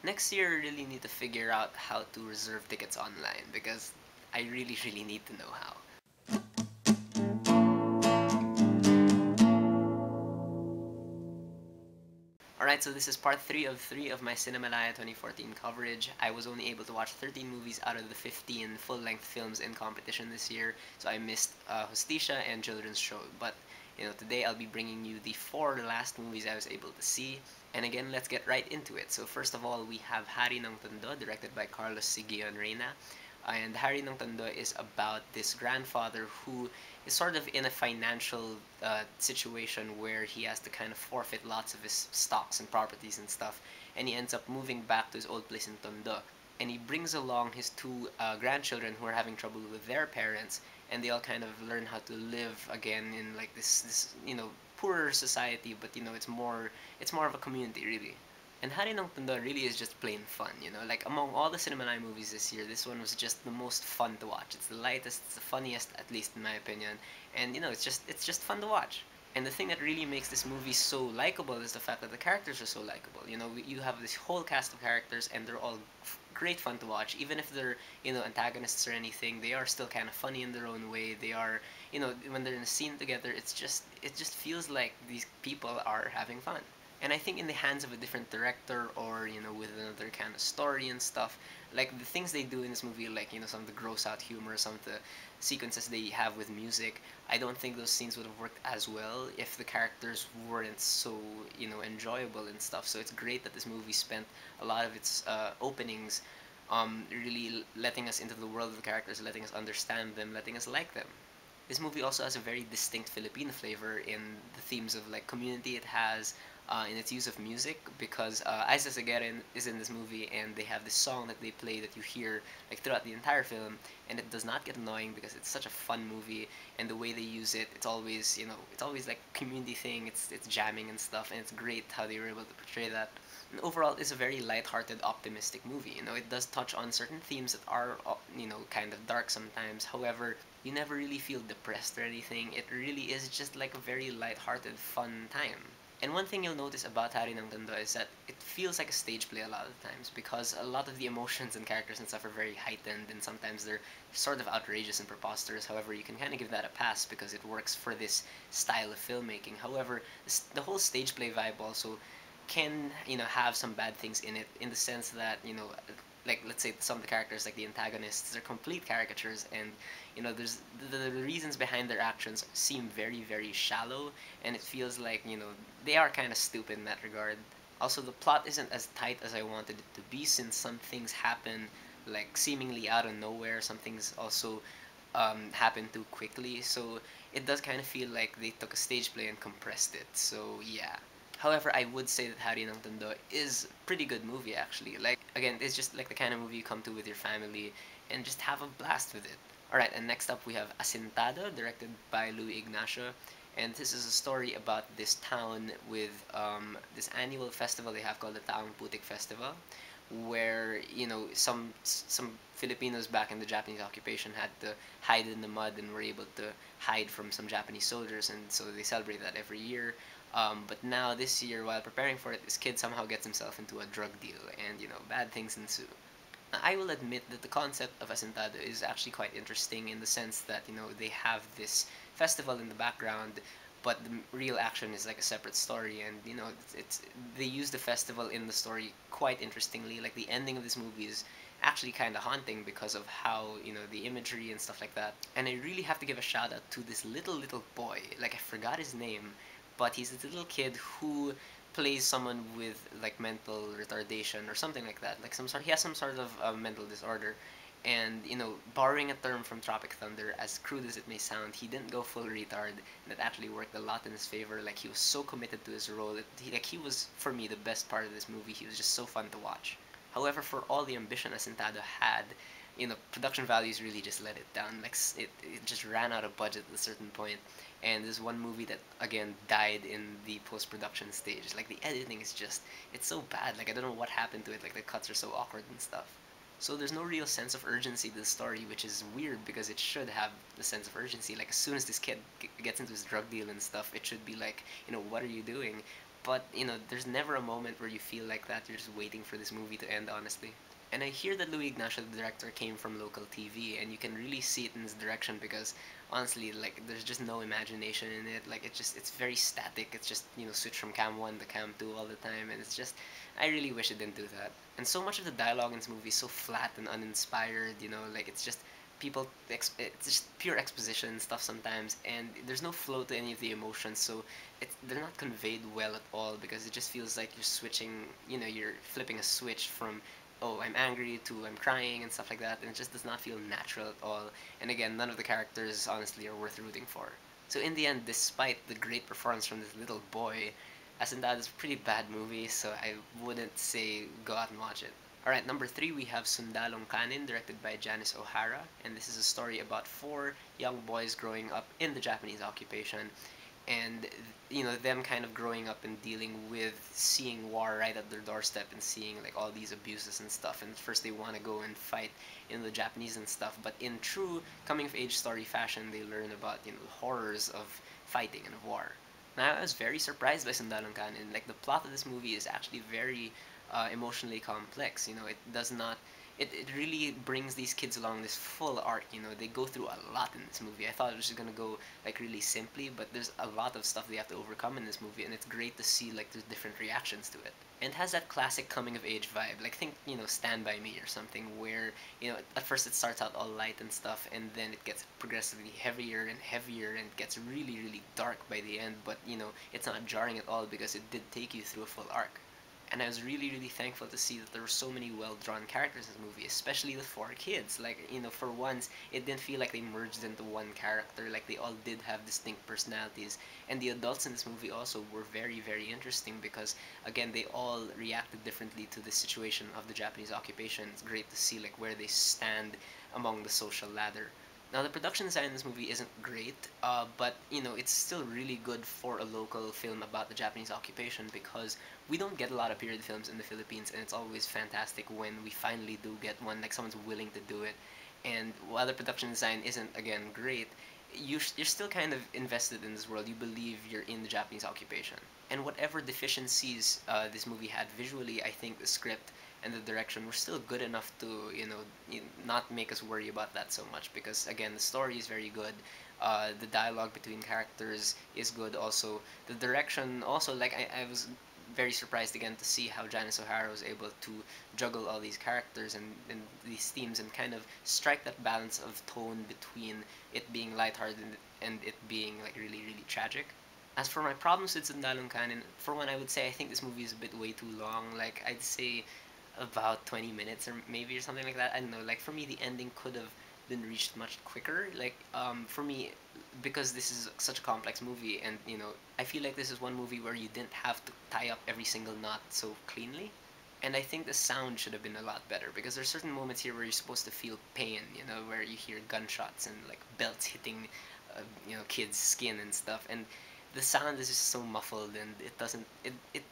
Next year, I really need to figure out how to reserve tickets online because I really, really need to know how. Alright, so this is part 3 of my Cinemalaya 2014 coverage. I was only able to watch 13 movies out of the 15 full-length films in competition this year, so I missed Justicia and Children's Show. But, today I'll be bringing you the 4 last movies I was able to see. And again, let's get right into it. So first of all, we have Hari ng Tondo, directed by Carlos Sigion Reyna. And Hari ng Tondo is about this grandfather who is sort of in a financial situation where he has to kind of forfeit lots of his stocks and properties and stuff, and he ends up moving back to his old place in Tondo. And he brings along his two grandchildren who are having trouble with their parents, and they all kind of learn how to live again in like this poorer society, but it's more of a community really. And Hari ng Tondo really is just plain fun, Like among all the Cinemalaya movies this year, this one was just the most fun to watch. It's the lightest, it's the funniest, at least in my opinion. And it's just fun to watch. And the thing that really makes this movie so likable is the fact that the characters are so likable. You have this whole cast of characters, and they're all great fun to watch. Even if they're antagonists or anything, they are still kind of funny in their own way. They are when they're in a scene together, it just feels like these people are having fun. And I think in the hands of a different director, or with another kind of story and stuff, like the things they do in this movie, like some of the gross out humor, some of the sequences they have with music, I don't think those scenes would have worked as well if the characters weren't so enjoyable and stuff. So it's great that this movie spent a lot of its openings really letting us into the world of the characters, letting us understand them, letting us like them. This movie also has a very distinct Filipino flavor in the themes of like community it has, in its use of music, because Isa Seguerin is in this movie, and they have this song that they play that you hear like throughout the entire film, and it does not get annoying because it's such a fun movie, and the way they use it, it's always like community thing. It's jamming and stuff, and it's great how they were able to portray that. And overall, it's a very light-hearted, optimistic movie. It does touch on certain themes that are, kind of dark sometimes. However, you never really feel depressed or anything. It really is just like a very light-hearted, fun time. And one thing you'll notice about Hari ng Tondo is that it feels like a stage play a lot of the times, because a lot of the emotions and characters and stuff are very heightened, and sometimes they're sort of outrageous and preposterous. However, you can kind of give that a pass because it works for this style of filmmaking. However, the whole stage play vibe also can have some bad things in it, in the sense that like let's say some of the characters, like the antagonists, they're complete caricatures, and there's the reasons behind their actions seem very, very shallow, and it feels like they are kind of stupid in that regard. Also, the plot isn't as tight as I wanted it to be, since some things happen like seemingly out of nowhere. Some things also happen too quickly, so it does kind of feel like they took a stage play and compressed it. So yeah. However, I would say that Hari ng Tondo is a pretty good movie actually. Like again, it's just like the kind of movie you come to with your family and just have a blast with it. Alright, and next up we have Asintado, directed by Louis Ignacio. And this is a story about this town with this annual festival they have called the Taong Putik Festival, where some Filipinos back in the Japanese occupation had to hide in the mud and were able to hide from some Japanese soldiers, and so they celebrate that every year. But now this year, while preparing for it, this kid somehow gets himself into a drug deal, and bad things ensue. I will admit that the concept of Asintado is actually quite interesting, in the sense that they have this festival in the background, but the real action is like a separate story, and it's they use the festival in the story quite interestingly. Like the ending of this movie is actually kind of haunting because of how the imagery and stuff like that. And I really have to give a shout out to this little boy. Like I forgot his name, but he's this little kid who plays someone with like mental retardation or something like that. Like he has some sort of mental disorder. And borrowing a term from Tropic Thunder, as crude as it may sound, he didn't go full retard. And it actually worked a lot in his favor. Like he was so committed to his role. He was, for me, the best part of this movie. He was just so fun to watch. However, for all the ambition Asentado had, production values really just let it down. Like it just ran out of budget at a certain point, and this one movie that again died in the post-production stage. Like the editing is it's so bad. Like I don't know what happened to it. Like the cuts are so awkward and stuff. So there's no real sense of urgency to the story, which is weird because it should have the sense of urgency. Like as soon as this kid gets into his drug deal and stuff, it should be like, what are you doing? But there's never a moment where you feel like that. You're just waiting for this movie to end, honestly. And I hear that Louis Ignacio, the director, came from local TV, and you can really see it in his direction because honestly, like there's just no imagination in it. Like it's very static. It's just switch from cam one to cam two all the time, and it's just I really wish it didn't do that. And so much of the dialogue in this movie is so flat and uninspired. Like it's just it's just pure exposition stuff sometimes, and there's no flow to any of the emotions. So they're not conveyed well at all because it just feels like you're switching. You're flipping a switch from oh, I'm angry to I'm crying and stuff like that, and it just does not feel natural at all. And again, none of the characters honestly are worth rooting for. So in the end, despite the great performance from this little boy, Asintado is a pretty bad movie, so I wouldn't say go out and watch it. Alright, number three, we have Sundalong Kanin, directed by Janice O'Hara, and this is a story about four young boys growing up in the Japanese occupation, and them kind of growing up and dealing with seeing war right at their doorstep and seeing like all these abuses and stuff. And first they want to go and fight the Japanese and stuff, but in true coming of age story fashion, they learn about the horrors of fighting and of war. Now I was very surprised by Sundalong Kanin. Like the plot of this movie is actually very emotionally complex. It does not it really brings these kids along this full arc. They go through a lot in this movie. I thought it was just gonna go like really simply, but there's a lot of stuff they have to overcome in this movie, and it's great to see like there's different reactions to it. And it has that classic coming of age vibe. Like think, Stand By Me or something where, at first it starts out all light and stuff, and then it gets progressively heavier and heavier and gets really, really dark by the end, but it's not jarring at all because it did take you through a full arc. And I was really, really thankful to see that there were so many well-drawn characters in this movie, especially the four kids. Like, for once, it didn't feel like they merged into one character. Like, they all did have distinct personalities. And the adults in this movie also were very, very interesting because, again, they all reacted differently to the situation of the Japanese occupation. It's great to see, like, where they stand among the social ladder. Now, the production design in this movie isn't great, but it's still really good for a local film about the Japanese occupation because we don't get a lot of period films in the Philippines, and it's always fantastic when we finally do get one, like someone's willing to do it. And while the production design isn't again great, you're still kind of invested in this world. You believe you're in the Japanese occupation. And whatever deficiencies this movie had visually, I think the script and the direction were still good enough to not make us worry about that so much because again the story is very good, the dialogue between characters is good also, the direction also, like I was very surprised again to see how Janice O'Hara was able to juggle all these characters and these themes and kind of strike that balance of tone between it being lighthearted and it being like really, really tragic. As for my problems with Sundalong Kanin, for one, I would say I think this movie is a bit way too long. Like I'd say about 20 minutes or maybe or something like that. I don't know. Like for me, the ending could have been reached much quicker. Like for me, because this is such a complex movie, and I feel like this is one movie where you didn't have to tie up every single knot so cleanly. And I think the sound should have been a lot better because there's certain moments here where you're supposed to feel pain, where you hear gunshots and like belts hitting, kids' skin and stuff, and the sound is just so muffled and it doesn't it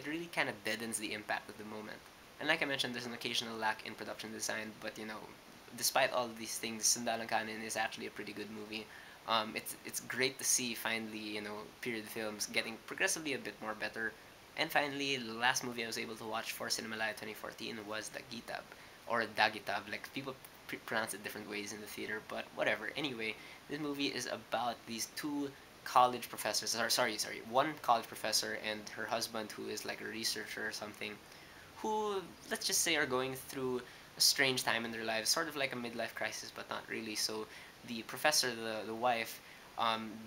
really kind of deadens the impact of the moment. And like I mentioned, there's an occasional lack in production design, but despite all of these things, Sundalong Kanin is actually a pretty good movie. It's great to see finally period films getting progressively a bit more better. And finally, the last movie I was able to watch for Cinemalaya 2014 was Dagitab, or Dagitab. Like people pronounce it different ways in the theater, but whatever. Anyway, this movie is about these two college professors. Or sorry, one college professor and her husband, who is like a researcher or something, who let's just say are going through a strange time in their lives, sort of like a midlife crisis, but not really. So the professor, the wife,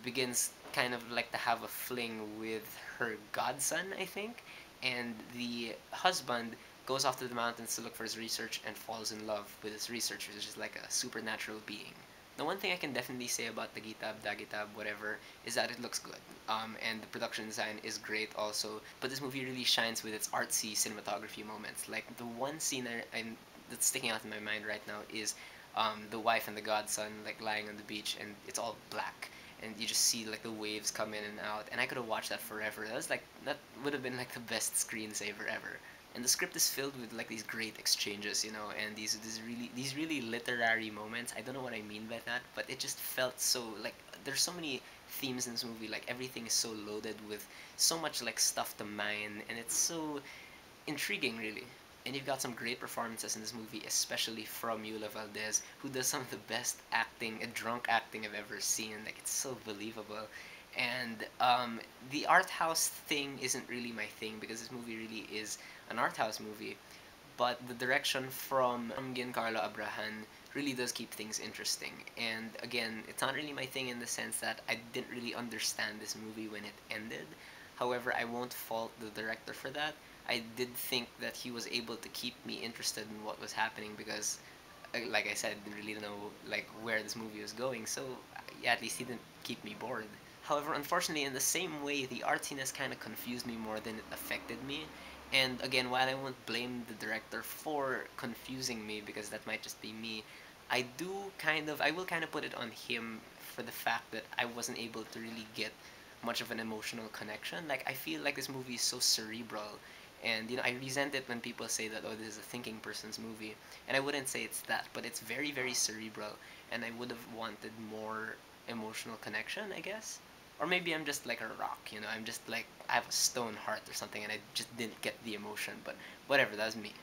begins kind of like to have a fling with her godson, I think, and the husband goes off to the mountains to look for his research and falls in love with his research, which is like a supernatural being. The one thing I can definitely say about Dagitab, whatever, is that it looks good. And the production design is great also. But this movie really shines with its artsy cinematography moments. Like the one scene that's sticking out in my mind right now is the wife and the godson like lying on the beach and it's all black. And you just see like the waves come in and out. And I could have watched that forever. That would have been like the best screensaver ever. And the script is filled with like these great exchanges, and these really literary moments. I don't know what I mean by that, but it just felt so like there's so many themes in this movie. Like everything is so loaded with so much like stuff to mine, and it's so intriguing, really. And you've got some great performances in this movie, especially from Yula Valdez, who does some of the best acting, drunk acting I've ever seen. Like it's so believable. And the art house thing isn't really my thing because this movie really is an art house movie. But the direction from Giancarlo Abrahan really does keep things interesting. And again, it's not really my thing in the sense that I didn't really understand this movie when it ended. However, I won't fault the director for that. I did think that he was able to keep me interested in what was happening because, like I said, I didn't really know like where this movie was going. So yeah, at least he didn't keep me bored. However, unfortunately, in the same way, the artsiness kind of confused me more than it affected me. And again, while I won't blame the director for confusing me because that might just be me, I will kind of put it on him for the fact that I wasn't able to really get much of an emotional connection. Like I feel like this movie is so cerebral, and I resent it when people say that, oh, this is a thinking person's movie, and I wouldn't say it's that, but it's very very cerebral, and I would have wanted more emotional connection, I guess. Or maybe I'm just like a rock, I'm just like I have a stone heart or something, and I just didn't get the emotion. But whatever, that's me.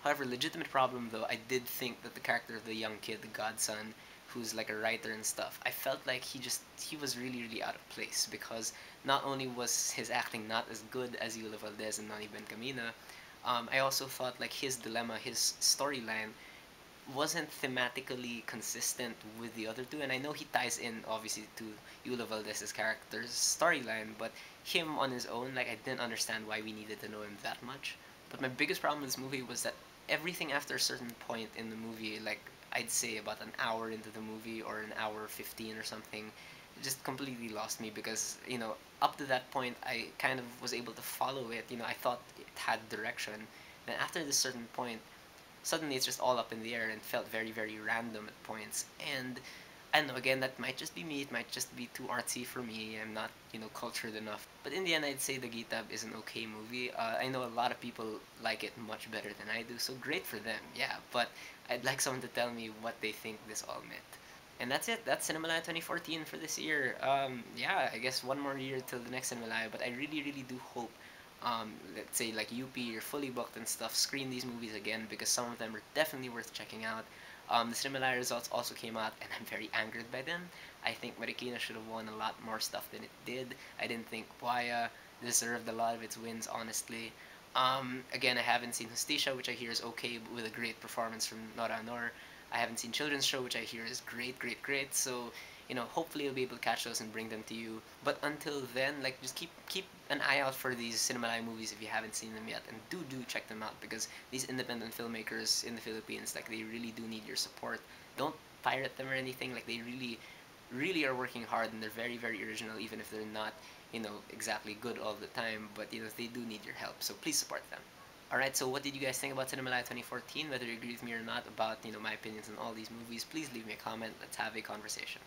However, legitimate problem though, I did think that the character of the young kid, the godson, who's like a writer and stuff, I felt like he was really really out of place because not only was his acting not as good as Yula Valdez and Nani Ben Camina, I also thought like his dilemma, his storyline wasn't thematically consistent with the other two. And I know he ties in obviously to Yula Valdez's character's storyline, but him on his own, like I didn't understand why we needed to know him that much. But my biggest problem with this movie was that everything after a certain point in the movie, like I'd say about an hour into the movie or an hour 15 or something, just completely lost me because, up to that point I kind of was able to follow it. I thought it had direction. Then after this certain point, suddenly it's just all up in the air and felt very, very random at points. And I don't know, again, that might just be me. It might just be too artsy for me. I'm not, cultured enough. But in the end, I'd say Dagitab is an okay movie. I know a lot of people like it much better than I do, so great for them, yeah. But I'd like someone to tell me what they think this all meant. And that's it. That's Cinemalaya 2014 for this year. Yeah, I guess one more year till the next Cinemalaya, but I really, really do hope, let's say like UP, you're fully booked and stuff, screen these movies again because some of them are definitely worth checking out. The Cinemalaya results also came out, and I'm very angered by them. I think Marikina should have won a lot more stuff than it did. I didn't think Buaya deserved a lot of its wins, honestly. Again, I haven't seen Justicia, which I hear is okay, with a great performance from Nora Nor. I haven't seen Children's Show, which I hear is great, great, great. So, hopefully you'll be able to catch those and bring them to you. But until then, like, just keep an eye out for these Cinemalaya movies if you haven't seen them yet, and do check them out because these independent filmmakers in the Philippines, like, they really do need your support. Don't pirate them or anything. Like, they really, really are working hard, and they're very, very original, even if they're not, exactly good all the time. But they do need your help, so please support them. Alright, so what did you guys think about Cinemalaya 2014? Whether you agree with me or not about, my opinions on all these movies, please leave me a comment. Let's have a conversation.